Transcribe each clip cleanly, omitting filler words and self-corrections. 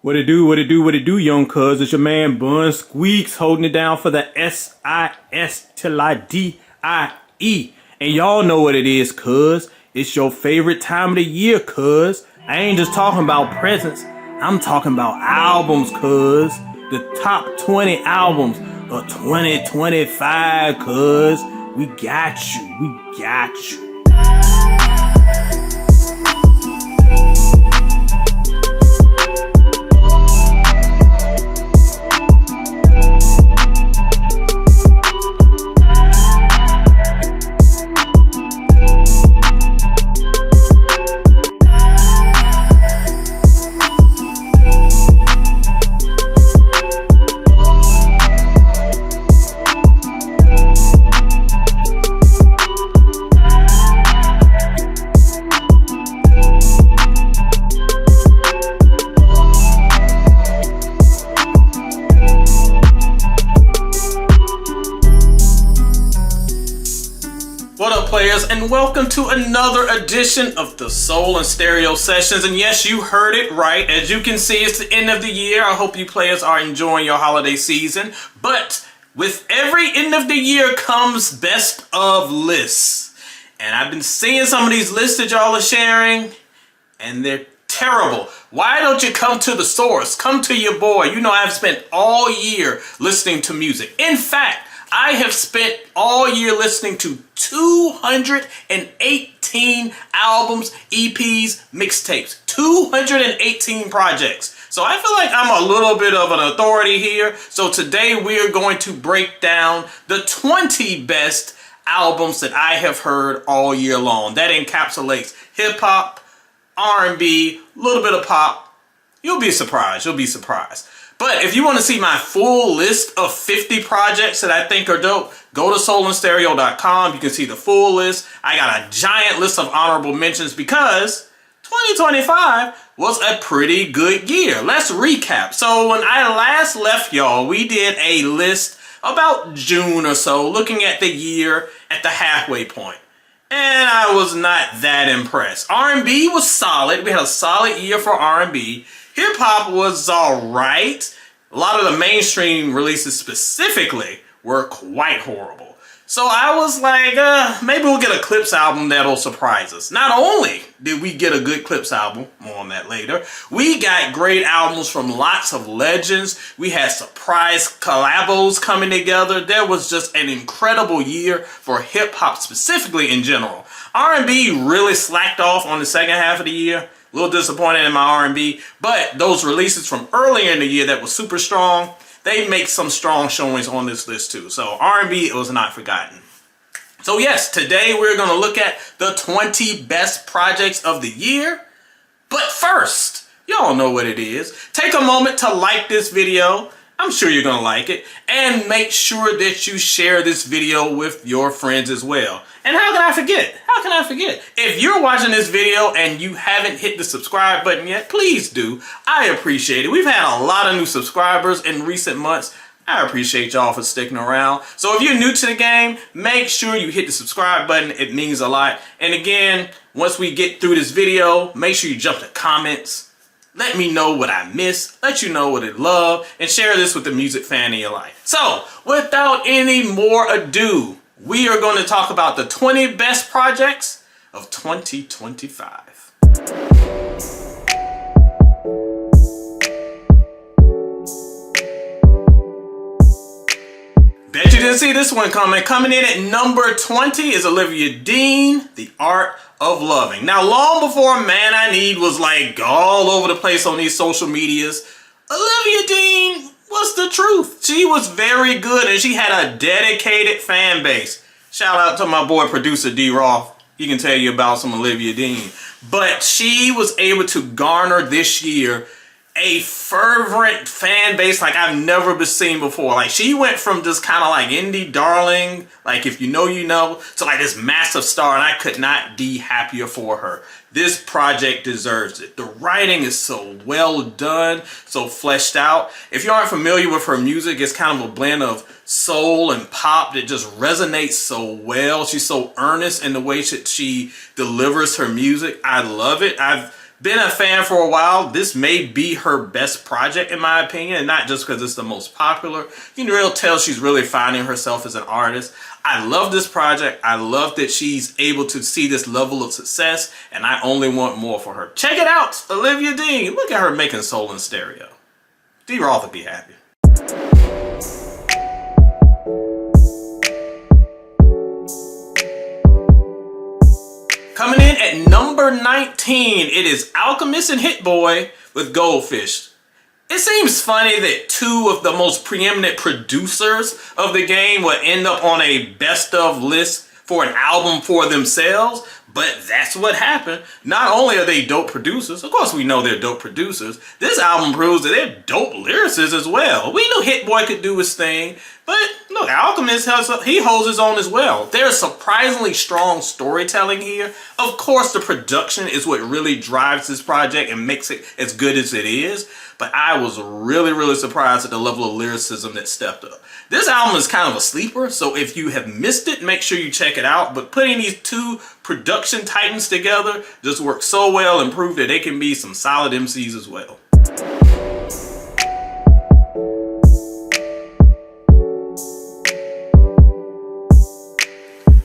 What it do, young cuz? It's your man Bun Squeaks holding it down for the S-I-S till I D-I-E. And y'all know what it is, cuz. It's your favorite time of the year, cuz. I ain't just talking about presents. I'm talking about albums, cuz. The top 20 albums of 2025, cuz. We got you. We got you. What up, players, and welcome to another edition of the Soul and Stereo Sessions. And yes, you heard it right. As you can see, it's the end of the year. I hope you players are enjoying your holiday season. But with every end of the year comes best of lists. And I've been seeing some of these lists that y'all are sharing, and they're terrible. Why don't you come to the source? Come to your boy. You know, I've spent all year listening to music. In fact, I have spent all year listening to 218 albums, EPs, mixtapes, 218 projects. So I feel like I'm a little bit of an authority here. So today we are going to break down the 20 best albums that I have heard all year long. That encapsulates hip hop, R&B, a little bit of pop. You'll be surprised. You'll be surprised. But if you want to see my full list of 50 projects that I think are dope, go to soulandstereo.com. You can see the full list. I got a giant list of honorable mentions because 2025 was a pretty good year. Let's recap. So when I last left y'all, we did a list about June or so, looking at the year at the halfway point. And I was not that impressed. R&B was solid. We had a solid year for R&B. Hip-hop was alright. A lot of the mainstream releases specifically were quite horrible. So I was like, maybe we'll get a Clips album that'll surprise us. Not only did we get a good Clips album, more on that later, we got great albums from lots of legends. We had surprise collabos coming together. There was just an incredible year for hip-hop specifically in general. R&B really slacked off on the second half of the year. A little disappointed in my R&B, but those releases from earlier in the year that was super strong, they make some strong showings on this list too. So R&B was not forgotten. So yes, today we're going to look at the 20 best projects of the year. But first, y'all know what it is. Take a moment to like this video. I'm sure you're going to like it. And make sure that you share this video with your friends as well. And how can I forget? How can I forget? If you're watching this video and you haven't hit the subscribe button yet, please do. I appreciate it. We've had a lot of new subscribers in recent months. I appreciate y'all for sticking around. So if you're new to the game, make sure you hit the subscribe button. It means a lot. And again, once we get through this video, make sure you jump to comments. Let me know what I missed, let you know what I love, and share this with the music fan in your life. So, without any more ado, we are going to talk about the 20 best projects of 2025. Bet you didn't see this one coming. Coming in at number 20 is Olivia Dean, The Art of Loving. Now, long before Man I Need was like all over the place on these social medias, Olivia Dean was the truth. She was very good and she had a dedicated fan base. Shout out to my boy producer D Roth. He can tell you about some Olivia Dean. But she was able to garner this year a fervent fan base like I've never been seen before. Like, she went from just kind of like indie darling, like if you know, you know, to like this massive star, and I could not be happier for her. This project deserves it. The writing is so well done, so fleshed out. If you aren't familiar with her music, it's kind of a blend of soul and pop that just resonates so well. She's so earnest in the way that she delivers her music. I love it. I've Been a fan for a while. This may be her best project in my opinion, and not just because it's the most popular. You can really tell she's really finding herself as an artist. I love this project. I love that she's able to see this level of success, and I only want more for her. Check it out, Olivia Dean. Look at her making soul in stereo. D Roth would be happy. Coming in at number 19, it is Alchemist and Hit Boy with Goldfish. It seems funny that two of the most preeminent producers of the game would end up on a best of list for an album for themselves, but that's what happened. Not only are they dope producers, of course we know they're dope producers, this album proves that they're dope lyricists as well. We knew Hit Boy could do his thing, but look, Alchemist he holds his own as well. There's surprisingly strong storytelling here. Of course, the production is what really drives this project and makes it as good as it is, but I was really surprised at the level of lyricism that stepped up. This album is kind of a sleeper, so if you have missed it, make sure you check it out. But putting these two production titans together just works so well and proved that they can be some solid MCs as well.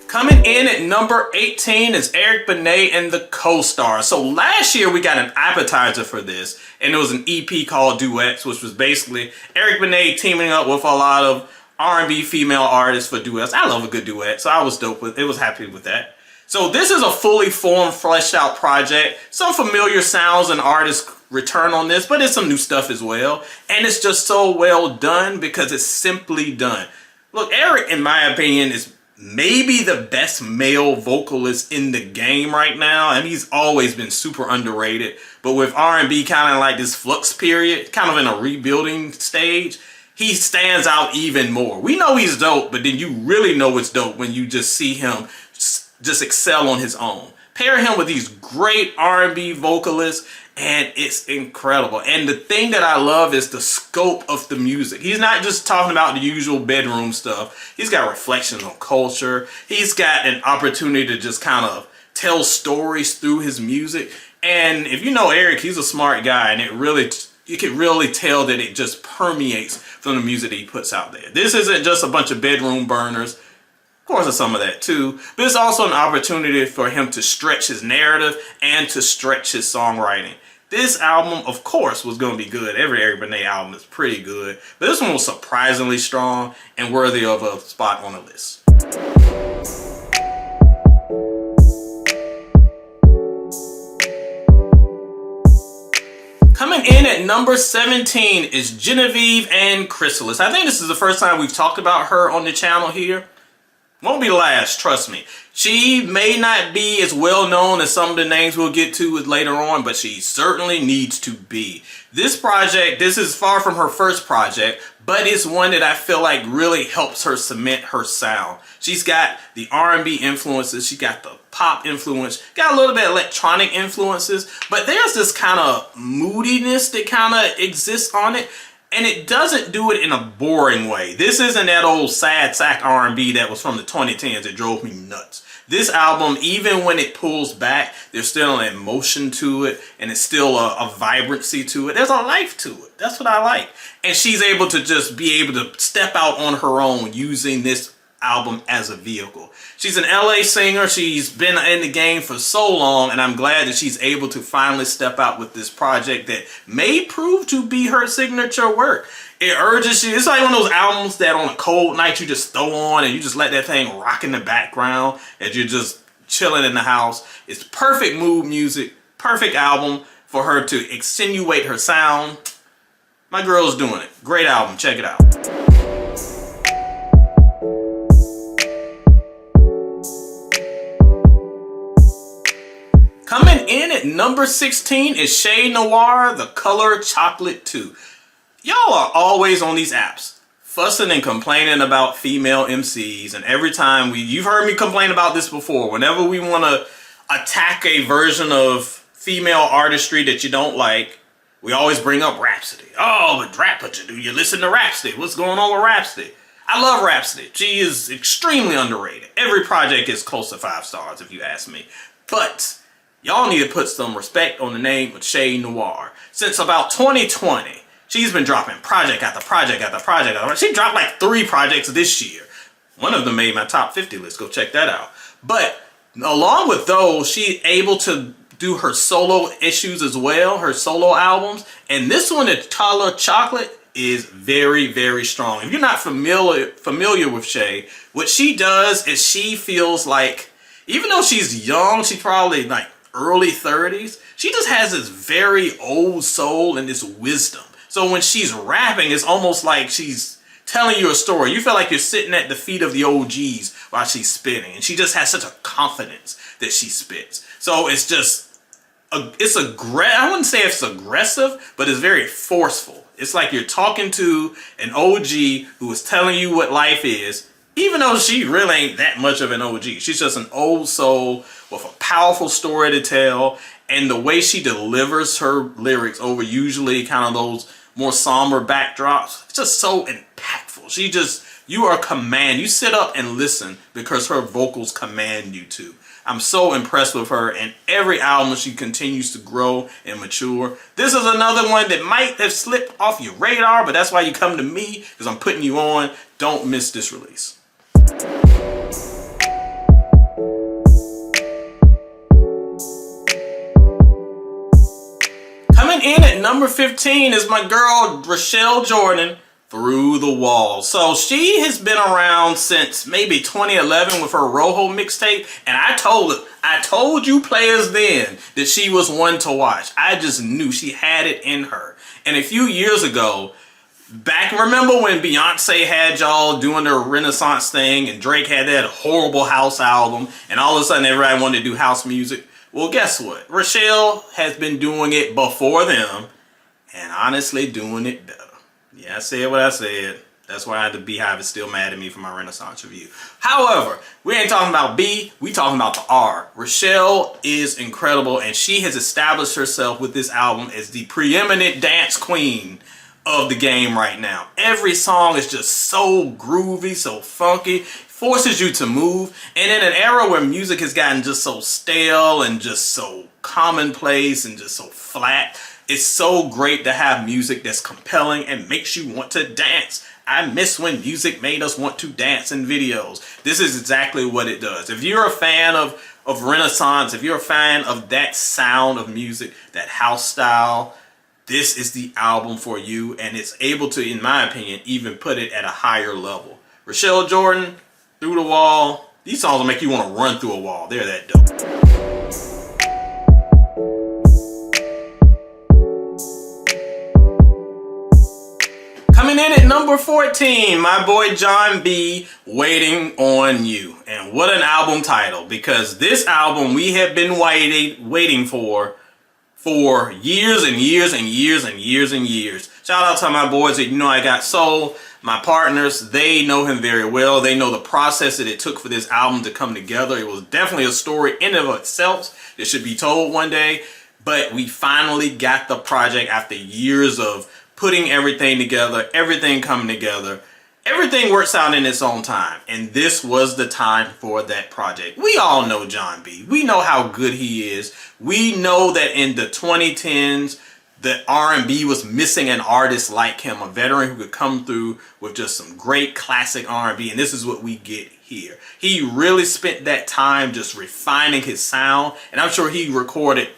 Coming in at number 18 is Eric Benet and the Co-Stars. So last year we got an appetizer for this, and it was an EP called Duets, which was basically Eric Benet teaming up with a lot of R&B female artists for duets. I love a good duet, so I was happy with that. So this is a fully formed, fleshed out project. Some familiar sounds and artists return on this, but it's some new stuff as well. And it's just so well done because it's simply done. Look, Eric, in my opinion, is maybe the best male vocalist in the game right now. I mean, he's always been super underrated, but with R&B kind of like this flux period, kind of in a rebuilding stage, he stands out even more. We know he's dope, but then you really know it's dope when you just see him just excel on his own. Pair him with these great R&B vocalists, and it's incredible. And the thing that I love is the scope of the music. He's not just talking about the usual bedroom stuff. He's got reflections on culture. He's got an opportunity to just kind of tell stories through his music. And if you know Eric, he's a smart guy, and you can really tell that it just permeates from the music that he puts out there. This isn't just a bunch of bedroom burners. Of course, there's some of that too, but it's also an opportunity for him to stretch his narrative and to stretch his songwriting. This album, of course, was going to be good. Every Eric Benet album is pretty good, but this one was surprisingly strong and worthy of a spot on the list. Coming in at number 17 is Genevieve and Chrysalis. I think this is the first time we've talked about her on the channel here. Won't be the last, trust me. She may not be as well known as some of the names we'll get to later on, but she certainly needs to be. This project, this is far from her first project, but it's one that I feel like really helps her cement her sound. She's got the R&B influences, she got the pop influence, got a little bit of electronic influences, but there's this kind of moodiness that kind of exists on it. And it doesn't do it in a boring way. This isn't that old sad sack R&B that was from the 2010s that drove me nuts. This album, even when it pulls back, there's still an emotion to it, and it's still a vibrancy to it. There's a life to it. That's what I like. And she's able to just be able to step out on her own using this album as a vehicle. She's an LA singer. She's been in the game for so long, and I'm glad that she's able to finally step out with this project that may prove to be her signature work. It urges you. It's like one of those albums that on a cold night you just throw on and you just let that thing rock in the background as you're just chilling in the house. It's perfect mood music, perfect album for her to accentuate her sound. My girl's doing it. Great album. Check it out. Coming in at number 16 is Shay Noir, The Color Chocolate 2. Y'all are always on these apps, fussing and complaining about female MCs, and every time you've heard me complain about this before, whenever we want to attack a version of female artistry that you don't like, we always bring up Rhapsody. Oh, but do you listen to Rhapsody? What's going on with Rhapsody? I love Rhapsody. She is extremely underrated. Every project is close to 5 stars if you ask me. But Y'all need to put some respect on the name of Shay Noir. Since about 2020, she's been dropping project after project after project. She dropped like 3 projects this year. One of them made my top 50 list. Go check that out. But along with those, she's able to do her solo issues as well, her solo albums. And this one, the Color Chocolate, is very, very strong. If you're not familiar with Shay, what she does is she feels like, even though she's young, she's probably like early 30s, she just has this very old soul and this wisdom. So when she's rapping, it's almost like she's telling you a story. You feel like you're sitting at the feet of the OGs while she's spitting. And she just has such a confidence that she spits. So it's just, I wouldn't say it's aggressive, but it's very forceful. It's like you're talking to an OG who is telling you what life is, even though she really ain't that much of an OG. She's just an old soul with a powerful story to tell. And the way she delivers her lyrics over usually kind of those more somber backdrops, it's just so impactful. You are command. You sit up and listen because her vocals command you to. I'm so impressed with her, and every album she continues to grow and mature. This is another one that might have slipped off your radar, but that's why you come to me, because I'm putting you on. Don't miss this release. Coming in at number 15 is my girl Rochelle Jordan, Through the Wall. So she has been around since maybe 2011 with her Rojo mixtape, and I told you players then that she was one to watch. I just knew she had it in her. And a few years ago, remember when Beyonce had y'all doing their Renaissance thing and Drake had that horrible house album and all of a sudden everybody wanted to do house music? Well, guess what? Rochelle has been doing it before them, and honestly doing it better. Yeah, I said what I said. That's why the Beehive is still mad at me for my Renaissance review. However, we ain't talking about B, we talking about the R. Rochelle is incredible, and she has established herself with this album as the preeminent dance queen of the game right now. Every song is just so groovy, so funky, forces you to move. And in an era where music has gotten just so stale and just so commonplace and just so flat, it's so great to have music that's compelling and makes you want to dance. I miss when music made us want to dance in videos. This is exactly what it does. If you're a fan of Renaissance, if you're a fan of that sound of music, that house style, this is the album for you, and it's able to, in my opinion, even put it at a higher level. Rochelle Jordan, Through the Wall. These songs will make you want to run through a wall. They're that dope. Coming in at number 14, my boy John B, Waiting on You. And what an album title, because this album we have been waiting for years and years and years and years and years. Shout out to my boys at You Know I Got Soul, my partners. They know him very well. They know the process that it took for this album to come together. It was definitely a story in and of itself that should be told one day. But we finally got the project after years of putting everything together, everything coming together. Everything works out in its own time, and this was the time for that project. We all know John B. We know how good he is. We know that in the 2010s, the R&B was missing an artist like him, a veteran who could come through with just some great classic R&B, and this is what we get here. He really spent that time just refining his sound, and I'm sure he recorded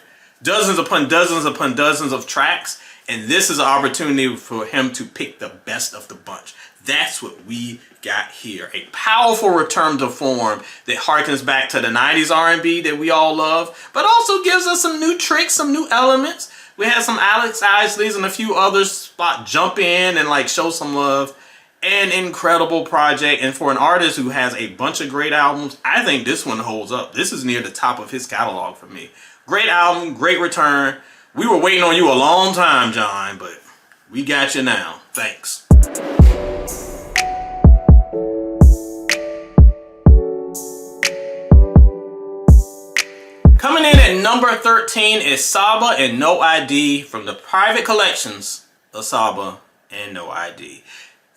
dozens upon dozens upon dozens of tracks, and this is an opportunity for him to pick the best of the bunch. That's what we got here. A powerful return to form that harkens back to the 90s R&B that we all love, but also gives us some new tricks, some new elements. We had some Alex Isleys and a few others spot jump in and like show some love. An incredible project, and for an artist who has a bunch of great albums, I think this one holds up. This is near the top of his catalog for me. Great album, great return. We were waiting on you a long time, John, but we got you now. Thanks. Coming in at number 13 is Saba and No ID from the private collections of Saba and No ID.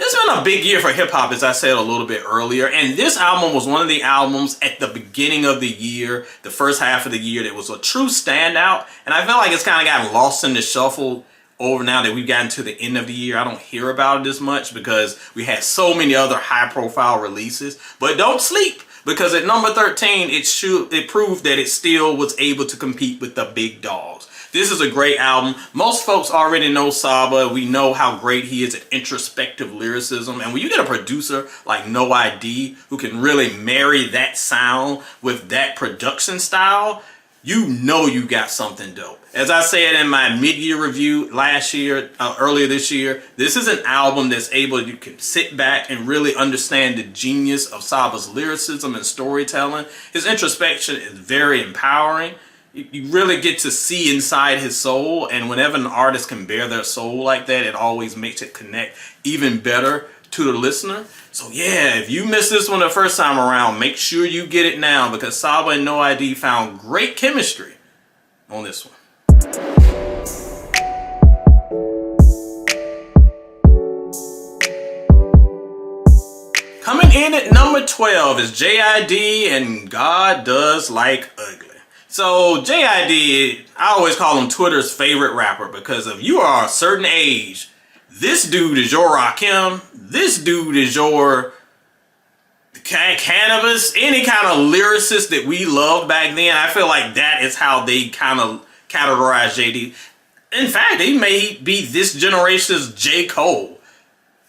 It's been a big year for hip hop, as I said a little bit earlier. And this album was one of the albums at the beginning of the year, the first half of the year, that was a true standout. And I feel like it's kind of gotten lost in the shuffle over now that we've gotten to the end of the year. I don't hear about it as much because we had so many other high profile releases. But don't sleep, because at number 13, it proved that it still was able to compete with the big dogs. This is a great album. Most folks already know Saba. We know how great he is at introspective lyricism. And when you get a producer like No ID who can really marry that sound with that production style, you know you got something dope. As I said in my mid-year review earlier this year, this is an album that's you can sit back and really understand the genius of Saba's lyricism and storytelling. His introspection is very empowering. You really get to see inside his soul, and whenever an artist can bear their soul like that, it always makes it connect even better to the listener. So yeah, if you missed this one the first time around, make sure you get it now, because Saba and No ID found great chemistry on this one. Coming in at number 12 is JID and God Does Like Ugly. So JID, I always call him Twitter's favorite rapper, because if you are a certain age, this dude is your Rakim, this dude is your Cannabis, any kind of lyricist that we loved back then. I feel like that is how they kind of categorize JD. In fact, he may be this generation's J. Cole.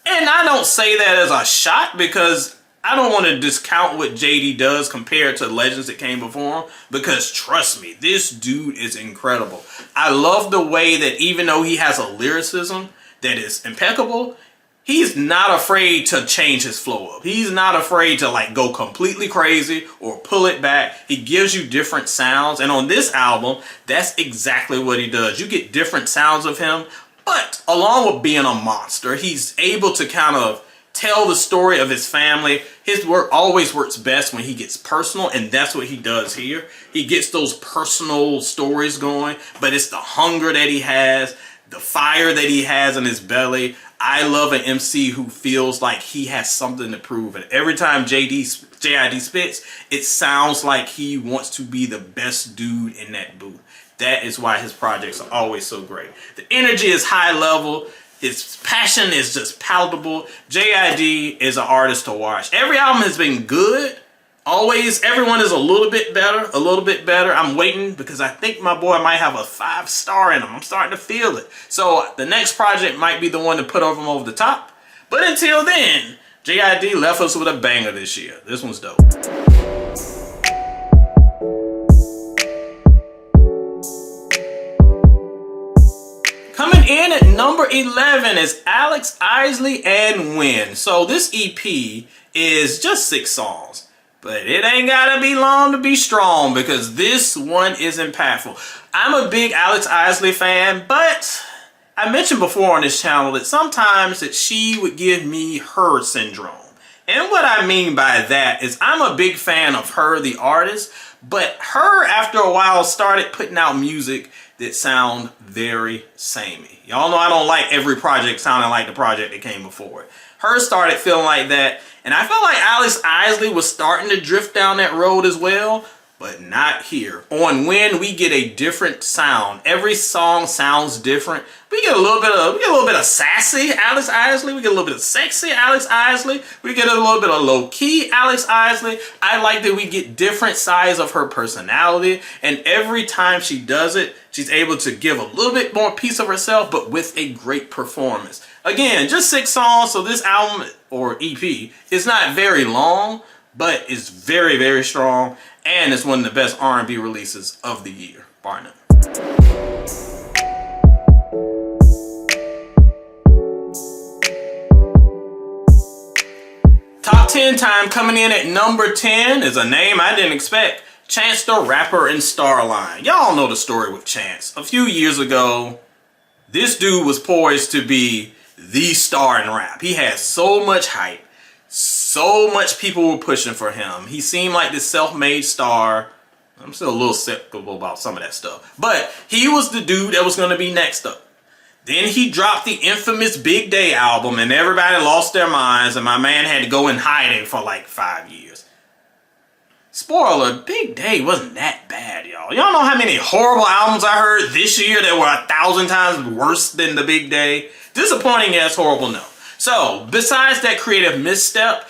And I don't say that as a shot, because I don't want to discount what JD does compared to legends that came before him, because trust me, this dude is incredible. I love the way that even though he has a lyricism that is impeccable, he's not afraid to change his flow up. He's not afraid to like go completely crazy or pull it back. He gives you different sounds, and on this album, that's exactly what he does. You get different sounds of him, but along with being a monster, he's able to kind of tell the story of his family. His work always works best when he gets personal, and that's what he does here. He gets those personal stories going, but it's the hunger that he has, the fire that he has in his belly. I love an MC who feels like he has something to prove, and every time JID spits, it sounds like he wants to be the best dude in that booth. That is why his projects are always so great. The energy is high level. His passion is just palatable. JID is an artist to watch. Every album has been good. Always, everyone is a little bit better. I'm waiting because I think my boy might have a 5-star in him. I'm starting to feel it. So the next project might be the one to put him over the top. But until then, JID left us with a banger this year. This one's dope. Coming in at number 11 is Alex Isley and Win. So this EP is just 6 songs. But it ain't gotta be long to be strong, because this one is impactful. I'm a big Alex Isley fan, but I mentioned before on this channel that sometimes that she would give me her syndrome. And what I mean by that is I'm a big fan of her, the artist, but her, after a while, started putting out music that sound very samey. Y'all know I don't like every project sounding like the project that came before it. Her started feeling like that, and I felt like Alex Isley was starting to drift down that road as well, but not here. On Win, we get a different sound. Every song sounds different. We get a little bit of sassy Alex Isley. We get a little bit of sexy Alex Isley. We get a little bit of low-key Alex Isley. I like that we get different sides of her personality, and every time she does it, she's able to give a little bit more piece of herself, but with a great performance. Again, just 6 songs, so this album, or EP, is not very long, but it's very, very strong, and it's one of the best R&B releases of the year, bar none. Top 10 time, coming in at number 10 is a name I didn't expect. Chance the Rapper and Starline. Y'all know the story with Chance. A few years ago, this dude was poised to be the star in rap. He had so much hype. So much people were pushing for him. He seemed like this self-made star. I'm still a little skeptical about some of that stuff. But he was the dude that was going to be next up. Then he dropped the infamous Big Day album, and everybody lost their minds, and my man had to go in hiding for like 5 years. Spoiler, Big Day wasn't that bad, y'all. Y'all know how many horrible albums I heard this year that were 1,000 times worse than the Big Day? Disappointing as horrible, no. So, besides that creative misstep,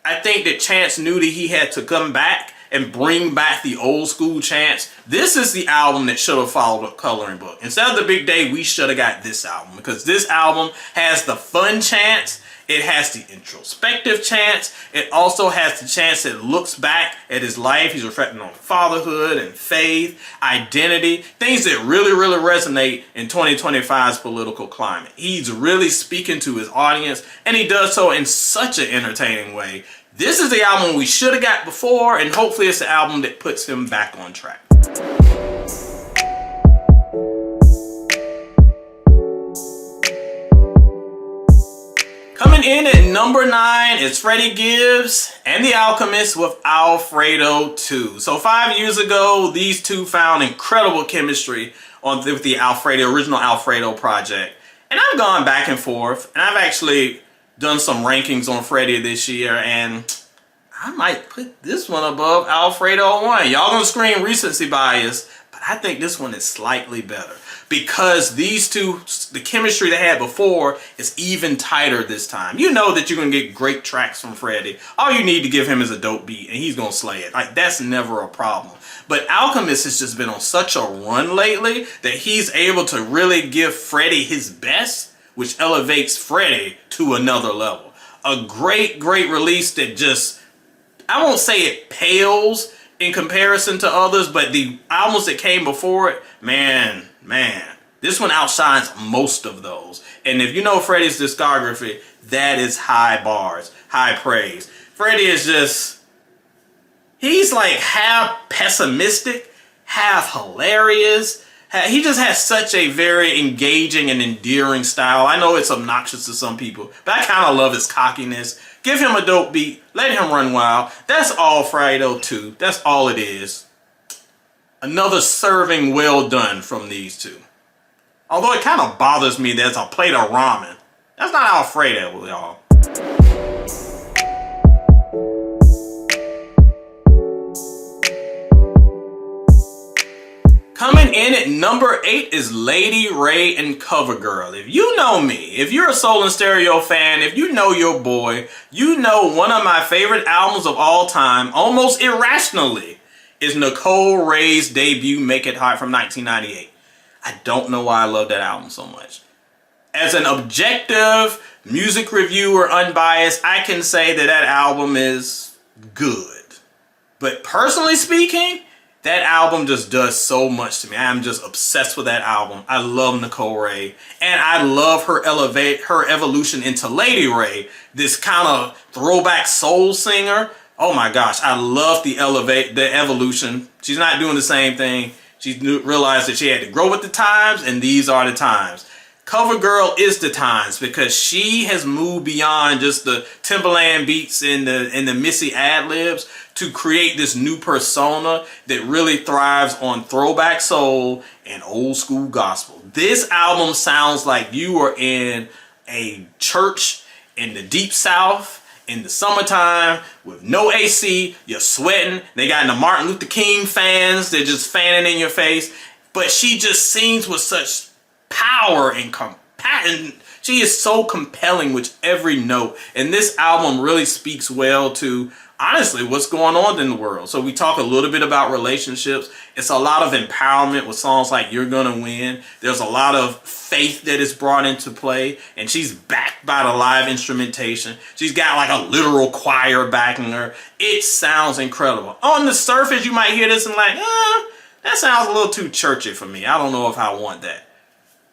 I think that Chance knew that he had to come back and bring back the old school Chance. This is the album that should have followed a coloring book. Instead of the Big Day, we should have got this album, because this album has the fun Chance, it has the introspective Chance, it also has the Chance that looks back at his life. He's reflecting on fatherhood and faith, identity, things that really, really resonate in 2025's political climate. He's really speaking to his audience, and he does so in such an entertaining way. This is the album we should have got before, and hopefully it's the album that puts him back on track. Coming in at number 9 is Freddie Gibbs and The Alchemist with Alfredo 2. So 5 years ago, these two found incredible chemistry with the original Alfredo project. And I've gone back and forth, and I've actually done some rankings on Freddie this year, and I might put this one above Alfredo 1. Y'all gonna scream recency bias, but I think this one is slightly better, because these two, the chemistry they had before is even tighter this time. You know that you're gonna get great tracks from Freddie. All you need to give him is a dope beat, and he's gonna slay it. Like, that's never a problem. But Alchemist has just been on such a run lately that he's able to really give Freddie his best, which elevates Freddie to another level. A great, great release that just, I won't say it pales in comparison to others, but the albums that came before it, man, this one outshines most of those. And if you know Freddie's discography, that is high bars, high praise. Freddie is just, he's like half pessimistic, half hilarious. He just has such a very engaging and endearing style. I know it's obnoxious to some people, but I kind of love his cockiness. Give him a dope beat. Let him run wild. That's all Alfredo 2. That's all it is. Another serving well done from these two. Although it kind of bothers me that it's a plate of ramen. That's not Alfredo, y'all. Coming in at number 8 is Lady Ray and CoverGirl. If you know me, if you're a Soul and Stereo fan, if you know your boy, you know one of my favorite albums of all time, almost irrationally, is Nicole Ray's debut Make It Hot from 1998. I don't know why I love that album so much. As an objective music reviewer, unbiased, I can say that that album is good. But personally speaking, that album just does so much to me. I'm just obsessed with that album. I love Nicole Ray, and I love her evolution into Lady Ray, this kind of throwback soul singer. Oh my gosh, I love the evolution. She's not doing the same thing. She realized that she had to grow with the times, and these are the times. CoverGirl is the times, because she has moved beyond just the Timbaland beats and the Missy ad-libs to create this new persona that really thrives on throwback soul and old school gospel. This album sounds like you are in a church in the deep south in the summertime with no AC, you're sweating. They got the Martin Luther King fans, they're just fanning in your face. But she just sings with such power and compassion. She is so compelling with every note. And this album really speaks well to, honestly, what's going on in the world. So we talk a little bit about relationships. It's a lot of empowerment with songs like You're Gonna Win. There's a lot of faith that is brought into play. And she's backed by the live instrumentation. She's got like a literal choir backing her. It sounds incredible. On the surface, you might hear this and like, that sounds a little too churchy for me. I don't know if I want that.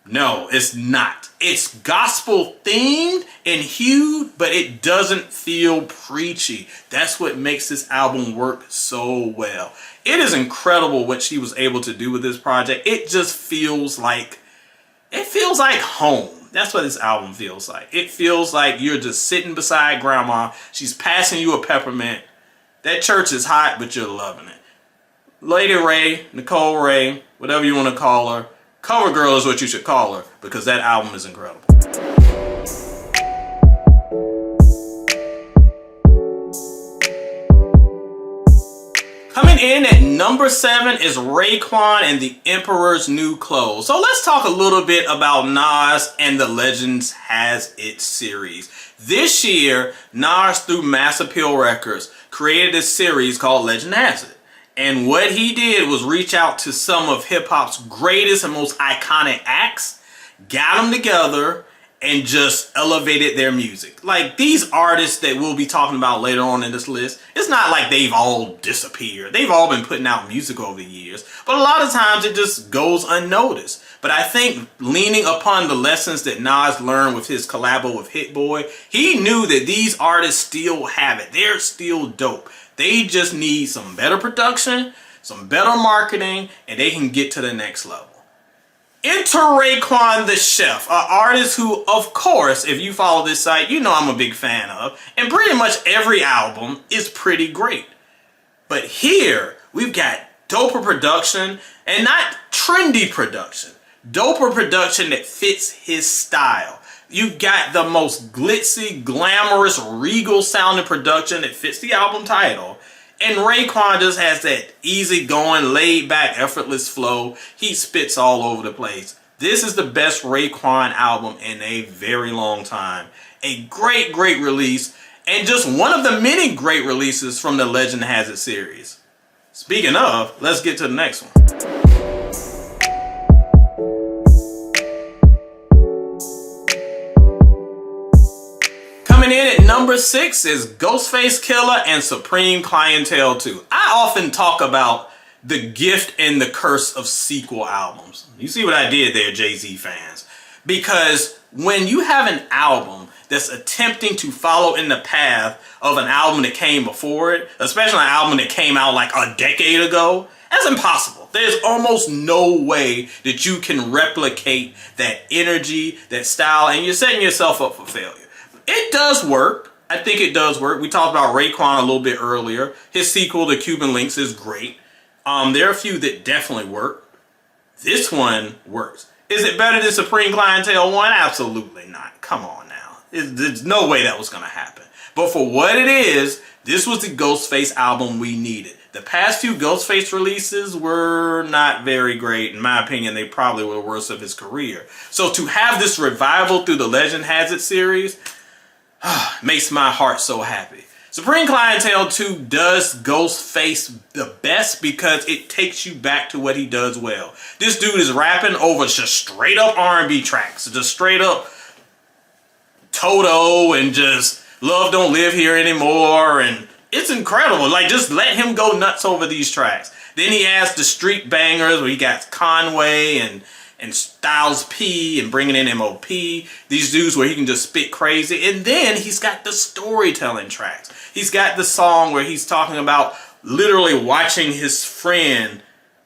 No, it's not. It's gospel themed and hued, but it doesn't feel preachy. That's what makes this album work so well. It is incredible what she was able to do with this project. It just feels like home. That's what this album feels like. It feels like you're just sitting beside grandma. She's passing you a peppermint. That church is hot, but you're loving it. Lady Ray, Nicole Ray, whatever you want to call her, Cover girl is what you should call her, because that album is incredible. Coming in at number 7 is Raekwon and the Emperor's New Clothes. So let's talk a little bit about Nas and the Legends Has It series. This year, Nas, through Mass Appeal Records, created a series called Legend Has It. And what he did was reach out to some of hip-hop's greatest and most iconic acts, got them together, and just elevated their music. Like, these artists that we'll be talking about later on in this list, it's not like they've all disappeared. They've all been putting out music over the years, but a lot of times it just goes unnoticed. But I think leaning upon the lessons that Nas learned with his collabo with Hit Boy, he knew that these artists still have it. They're still dope. They just need some better production, some better marketing, and they can get to the next level. Enter Raekwon the Chef, an artist who, of course, if you follow this site, you know I'm a big fan of, and pretty much every album is pretty great. But here, we've got doper production, and not trendy production. Doper production that fits his style. You've got the most glitzy, glamorous, regal sounding production that fits the album title. And Raekwon just has that easy-going, laid-back, effortless flow. He spits all over the place. This is the best Raekwon album in a very long time. A great, great release, and just one of the many great releases from the Legend Has It series. Speaking of, let's get to the next one. Coming in at number 6 is Ghostface Killah and Supreme Clientele 2. I often talk about the gift and the curse of sequel albums. You see what I did there, Jay-Z fans? Because when you have an album that's attempting to follow in the path of an album that came before it, especially an album that came out like a decade ago, that's impossible. There's almost no way that you can replicate that energy, that style, and you're setting yourself up for failure. It does work. I think it does work. We talked about Raekwon a little bit earlier. His sequel to Cuban Links is great. There are a few that definitely work. This one works. Is it better than Supreme Clientele 1? Absolutely not. Come on now. There's no way that was going to happen. But for what it is, this was the Ghostface album we needed. The past few Ghostface releases were not very great. In my opinion, they probably were the worst of his career. So to have this revival through the Legend Has It series makes my heart so happy. Supreme Clientele 2 does Ghostface the best because it takes you back to what he does well. This dude is rapping over just straight up R&B tracks, just straight up Toto and just Love Don't Live Here Anymore, and it's incredible. Like, just let him go nuts over these tracks. Then he has the street bangers where he got Conway and Styles P and bringing in M.O.P. These dudes where he can just spit crazy. And then he's got the storytelling tracks. He's got the song where he's talking about literally watching his friend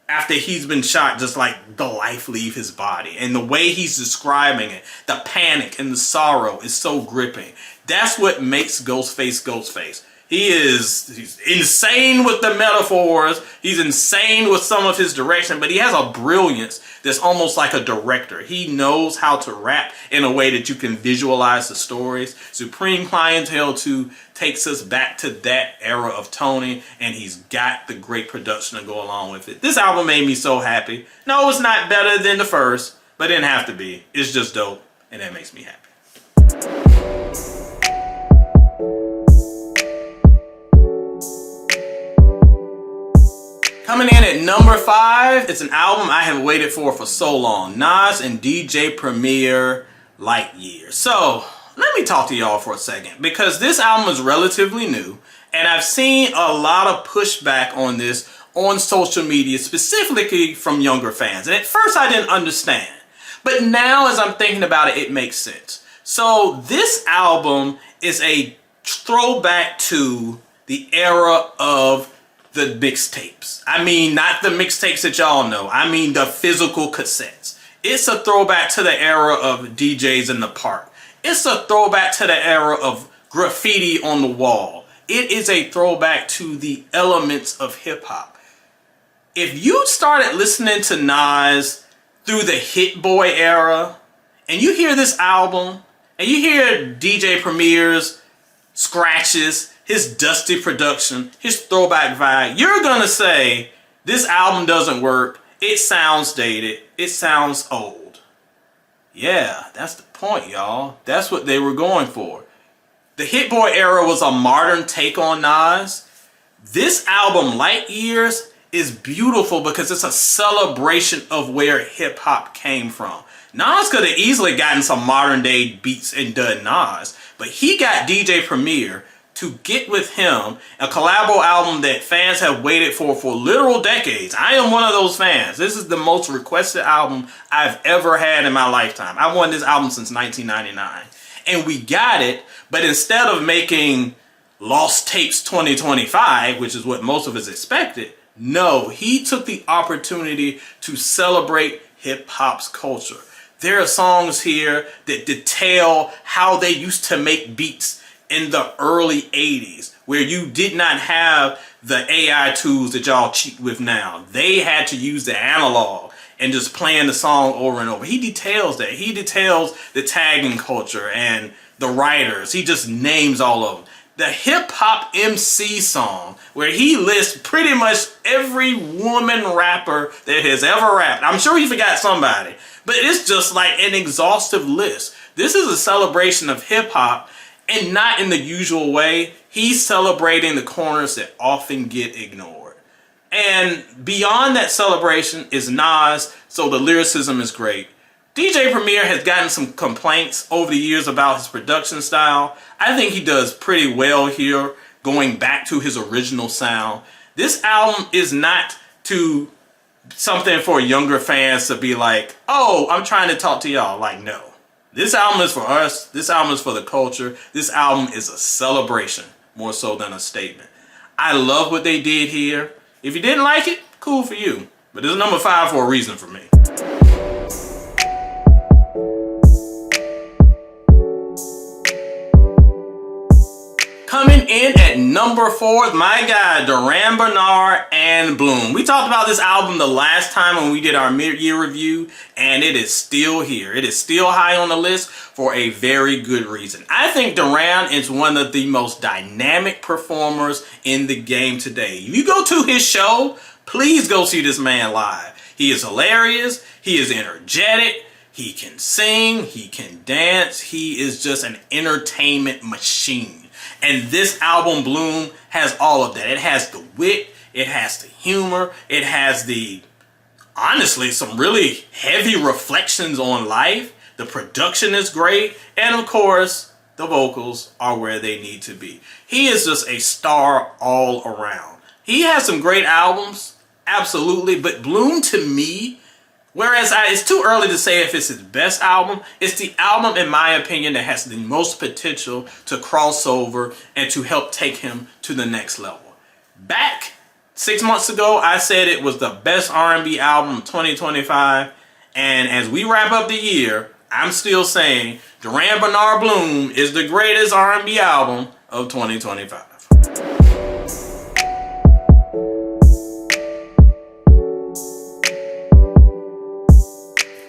after he's been shot, just like the life leave his body. And the way he's describing it, the panic and the sorrow is so gripping. That's what makes Ghostface Ghostface. He's insane with the metaphors. He's insane with some of his direction, but he has a brilliance that's almost like a director. He knows how to rap in a way that you can visualize the stories. Supreme Clientele 2 takes us back to that era of Tony, and he's got the great production to go along with it. This album made me so happy. No, it's not better than the first, but it didn't have to be. It's just dope, and that makes me happy. Coming in at number 5, it's an album I have waited for so long. Nas and DJ Premier, Lightyear. So, let me talk to y'all for a second, because this album is relatively new, and I've seen a lot of pushback on this on social media, specifically from younger fans. And at first I didn't understand, but now as I'm thinking about it, it makes sense. So, this album is a throwback to the era of the mixtapes. I mean, not the mixtapes that y'all know. I mean the physical cassettes. It's a throwback to the era of DJs in the park. It's a throwback to the era of graffiti on the wall. It is a throwback to the elements of hip hop. If you started listening to Nas through the Hit Boy era, and you hear this album, and you hear DJ Premier's scratches, his dusty production, his throwback vibe, you're gonna say, this album doesn't work, it sounds dated, it sounds old. Yeah, that's the point, y'all. That's what they were going for. The Hit Boy era was a modern take on Nas. This album, Light Years, is beautiful because it's a celebration of where hip hop came from. Nas could have easily gotten some modern day beats and done Nas, but he got DJ Premier to get with him, a collabo album that fans have waited for literal decades. I am one of those fans. This is the most requested album I've ever had in my lifetime. I wanted this album since 1999. And we got it, but instead of making Lost Tapes 2025, which is what most of us expected, no, he took the opportunity to celebrate hip-hop's culture. There are songs here that detail how they used to make beats in the early 80s, where you did not have the AI tools that y'all cheat with now. They had to use the analog and just playing the song over and over. He details that. He details the tagging culture and the writers. He just names all of them. The hip hop MC song, where he lists pretty much every woman rapper that has ever rapped. I'm sure he forgot somebody, but it's just like an exhaustive list. This is a celebration of hip hop, and not in the usual way. He's celebrating the corners that often get ignored. And beyond that celebration is Nas, so the lyricism is great. DJ Premier has gotten some complaints over the years about his production style. I think he does pretty well here, going back to his original sound. This album is not to something for younger fans to be like, oh, I'm trying to talk to y'all. Like, no. This album is for us. This album is for the culture. This album is a celebration more so than a statement. I love what they did here. If you didn't like it, cool for you. But it's number 5 for a reason for me. Coming in at number 4, my guy, Duran Bernard and Bloom. We talked about this album the last time when we did our mid-year review, and it is still here. It is still high on the list for a very good reason. I think Duran is one of the most dynamic performers in the game today. If you go to his show, please go see this man live. He is hilarious. He is energetic. He can sing. He can dance. He is just an entertainment machine. And this album, Bloom, has all of that. It has the wit, it has the humor, it has honestly, some really heavy reflections on life. The production is great, and of course, the vocals are where they need to be. He is just a star all around. He has some great albums, absolutely, but Bloom to me, whereas it's too early to say if it's his best album, it's the album, in my opinion, that has the most potential to cross over and to help take him to the next level. Back 6 months ago, I said it was the best R&B album of 2025, and as we wrap up the year, I'm still saying Duran Bernard Bloom is the greatest R&B album of 2025.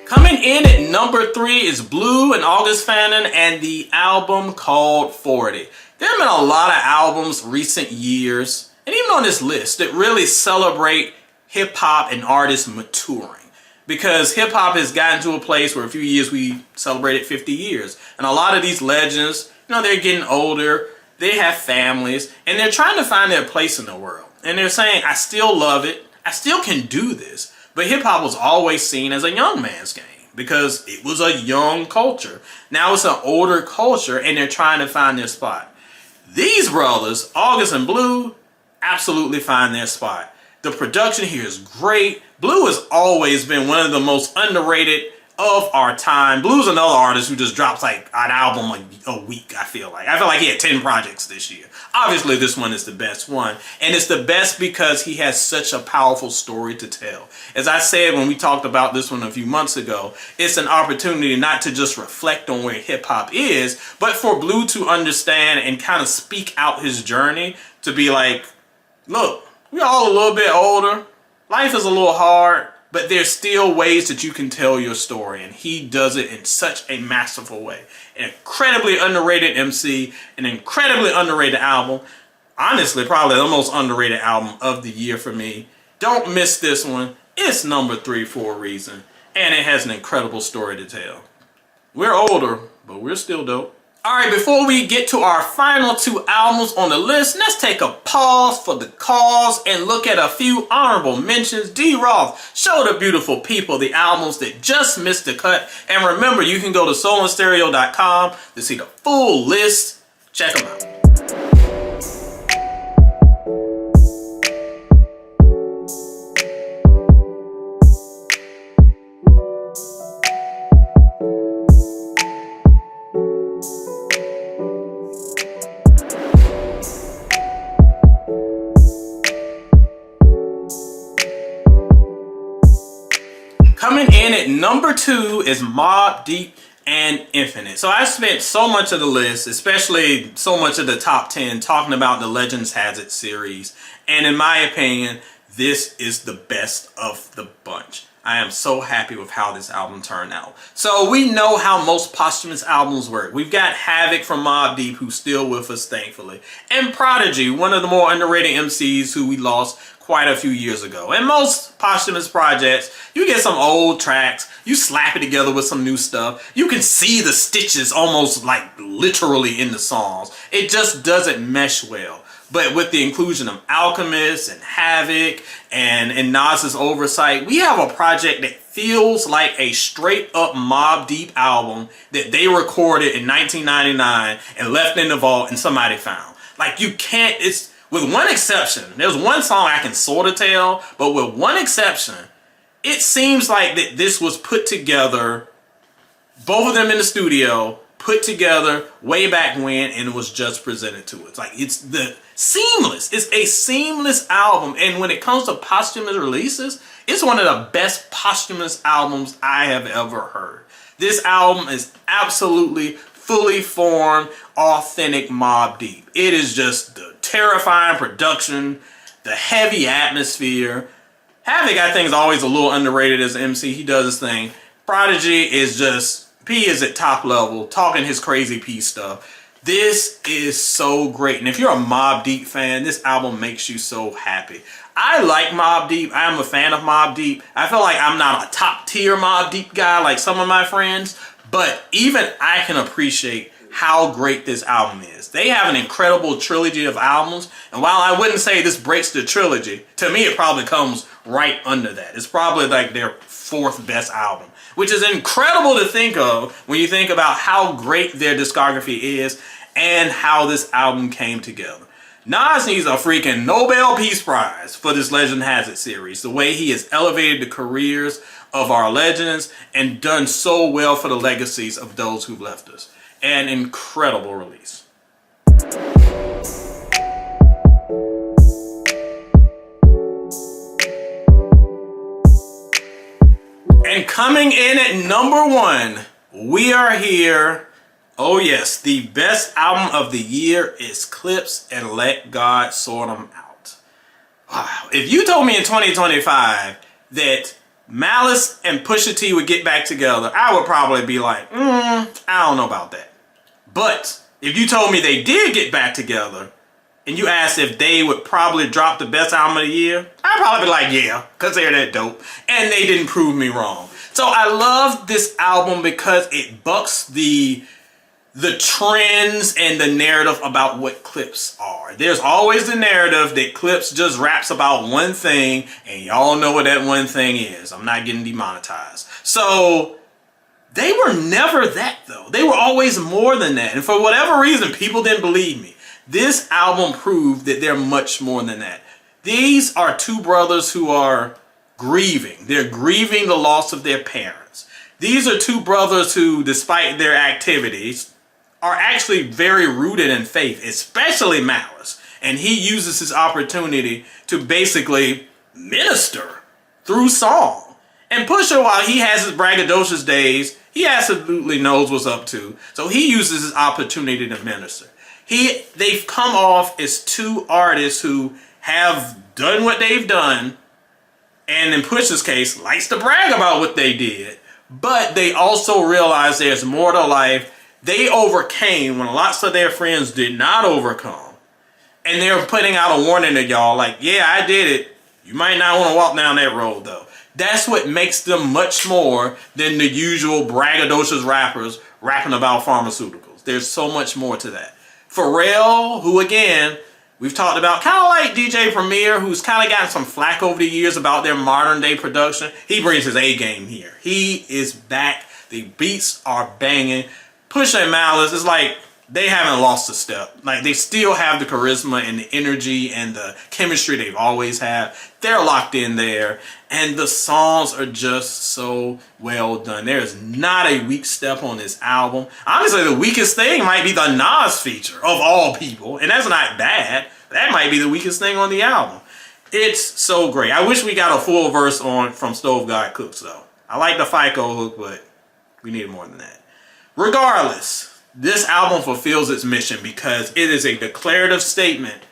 Coming in at number 3 is Blue and August Fannin and the album called 40. There have been a lot of albums recent years, and even on this list, that really celebrate hip-hop and artists maturing. Because hip-hop has gotten to a place where a few years we celebrated 50 years. And a lot of these legends, they're getting older, they have families, and they're trying to find their place in the world. And they're saying, I still love it, I still can do this. But hip-hop was always seen as a young man's game because it was a young culture. Now it's an older culture, and they're trying to find their spot. These brothers, August and Blue, absolutely find their spot. The production here is great. Blue has always been one of the most underrated of our time. Blue's another artist who just drops like an album a week, I feel like. I feel like he had 10 projects this year. Obviously, this one is the best one. And it's the best because he has such a powerful story to tell. As I said when we talked about this one a few months ago, it's an opportunity not to just reflect on where hip-hop is, but for Blue to understand and kind of speak out his journey to be like, look, we're all a little bit older. Life is a little hard, but there's still ways that you can tell your story, and he does it in such a masterful way. An incredibly underrated MC, an incredibly underrated album. Honestly, probably the most underrated album of the year for me. Don't miss this one. It's number 3 for a reason, and it has an incredible story to tell. We're older, but we're still dope. Alright, before we get to our final 2 albums on the list, let's take a pause for the cause and look at a few honorable mentions. D Roth, show the beautiful people the albums that just missed the cut. And remember, you can go to soulandstereo.com to see the full list. Check them out. Coming in at number 2 is Mobb Deep and Infinite. So I spent so much of the list, especially so much of the top 10, talking about the Legends Has It series. And in my opinion, this is the best of the bunch. I am so happy with how this album turned out. So we know how most posthumous albums work. We've got Havoc from Mobb Deep, who's still with us, thankfully. And Prodigy, one of the more underrated MCs who we lost quite a few years ago. And most posthumous projects, you get some old tracks, you slap it together with some new stuff. You can see the stitches almost like literally in the songs. It just doesn't mesh well. But with the inclusion of Alchemist and Havoc and Nas's oversight, we have a project that feels like a straight up Mobb Deep album that they recorded in 1999 and left in the vault and somebody found. Like, you can't, it's, with one exception, there's one song I can sort of tell, but with one exception, it seems like that this was put together, both of them in the studio, put together way back when, and it was just presented to us. Like, it's seamless. It's a seamless album, and when it comes to posthumous releases, it's one of the best posthumous albums I have ever heard. This album is absolutely fully formed, authentic Mobb Deep. It is just the terrifying production, the heavy atmosphere. Havoc, I think, is always a little underrated as an MC. He does his thing. Prodigy is just, P is at top level, talking his crazy P stuff. This is so great. And if you're a Mobb Deep fan, this album makes you so happy. I like Mobb Deep. I am a fan of Mobb Deep. I feel like I'm not a top tier Mobb Deep guy like some of my friends, but even I can appreciate how great this album is. They have an incredible trilogy of albums, and while I wouldn't say this breaks the trilogy, to me it probably comes right under that. It's probably like their 4th best album, which is incredible to think of when you think about how great their discography is and how this album came together. Nas needs a freaking Nobel Peace Prize for this Legend Has It series. The way he has elevated the careers of our legends and done so well for the legacies of those who've left us. An incredible release. And coming in at number 1, we are here. Oh yes, the best album of the year is Clipse and Let God Sort 'Em Out. Wow. If you told me in 2025 that Malice and Pusha T would get back together, I would probably be like, I don't know about that. But if you told me they did get back together and you asked if they would probably drop the best album of the year, I'd probably be like, yeah, because they're that dope. And they didn't prove me wrong. So I love this album because it bucks the trends and the narrative about what Clipse are. There's always the narrative that Clipse just raps about one thing, and y'all know what that one thing is. I'm not getting demonetized. So they were never that, though. They were always more than that. And for whatever reason, people didn't believe me. This album proved that they're much more than that. These are 2 brothers who are grieving. They're grieving the loss of their parents. These are 2 brothers who, despite their activities, are actually very rooted in faith, especially Malice. And he uses his opportunity to basically minister through song. And Pusha, while he has his braggadocious days, he absolutely knows what's up to. So he uses his opportunity to minister. They've come off as 2 artists who have done what they've done and in Push's case, likes to brag about what they did. But they also realize there's more to life. They overcame when lots of their friends did not overcome. And they're putting out a warning to y'all like, yeah, I did it. You might not want to walk down that road though. That's what makes them much more than the usual braggadocious rappers rapping about pharmaceuticals. There's so much more to that. Pharrell, who again, we've talked about, kind of like DJ Premier, who's kind of gotten some flack over the years about their modern day production. He brings his A game here. He is back. The beats are banging. Pusha and Malice is like, they haven't lost a step. Like, they still have the charisma and the energy and the chemistry they've always had. They're locked in there. And the songs are just so well done. There is not a weak step on this album. Honestly, the weakest thing might be the Nas feature, of all people. And that's not bad. That might be the weakest thing on the album. It's so great. I wish we got a full verse from Stove God Cooks, though. I like the FICO hook, but we need more than that. Regardless, this album fulfills its mission because it is a declarative statement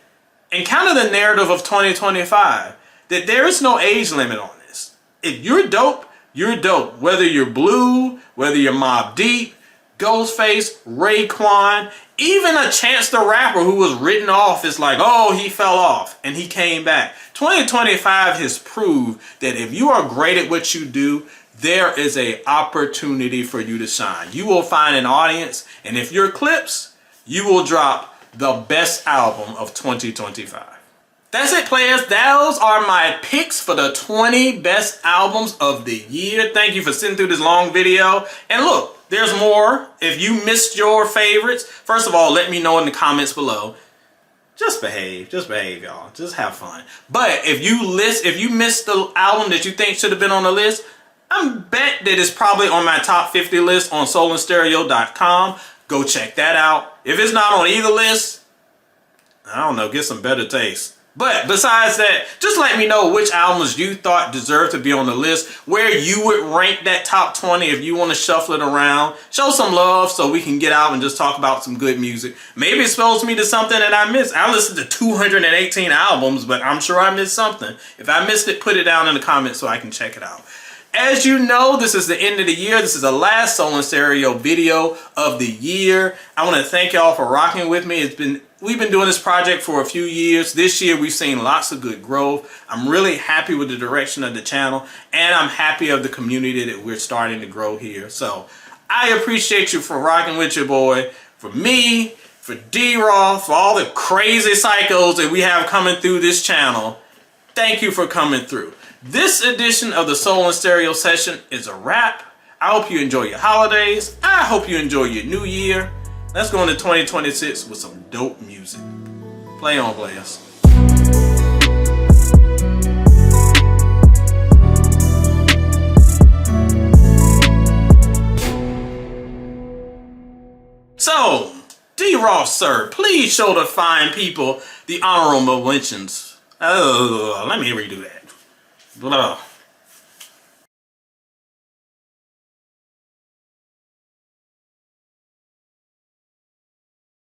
and kind of the narrative of 2025 that there is no age limit on this. If you're dope, you're dope. Whether you're Blue, whether you're Mobb Deep, Ghostface, Raekwon, even a Chance the Rapper who was written off is like, oh, he fell off and he came back. 2025 has proved that if you are great at what you do, there is an opportunity for you to shine. You will find an audience, and if you're Clips, you will drop the best album of 2025. That's it, players. Those are my picks for the 20 best albums of the year. Thank you for sitting through this long video. And look, there's more. If you missed your favorites, first of all, let me know in the comments below. Just behave, y'all. Just have fun. But if you missed the album that you think should have been on the list, I bet that it's probably on my top 50 list on soulandstereo.com. Go check that out. If it's not on either list, I don't know, get some better taste. But besides that, just let me know which albums you thought deserved to be on the list, where you would rank that top 20 if you want to shuffle it around. Show some love so we can get out and just talk about some good music. Maybe expose me to something that I missed. I listened to 218 albums, but I'm sure I missed something. If I missed it, put it down in the comments so I can check it out. As you know, this is the end of the year. This is the last Soul and Stereo video of the year. I want to thank y'all for rocking with me. We've been doing this project for a few years. This year, we've seen lots of good growth. I'm really happy with the direction of the channel, and I'm happy of the community that we're starting to grow here. So I appreciate you for rocking with your boy. For me, for D Roth, for all the crazy psychos that we have coming through this channel, thank you for coming through. This edition of the Soul and Stereo session is a wrap. I hope you enjoy your holidays. I hope you enjoy your new year. Let's go into 2026 with some dope music. Play on, players. So, D Roth, sir, please show the fine people the honorable mentions. Oh, let me redo that. Blah.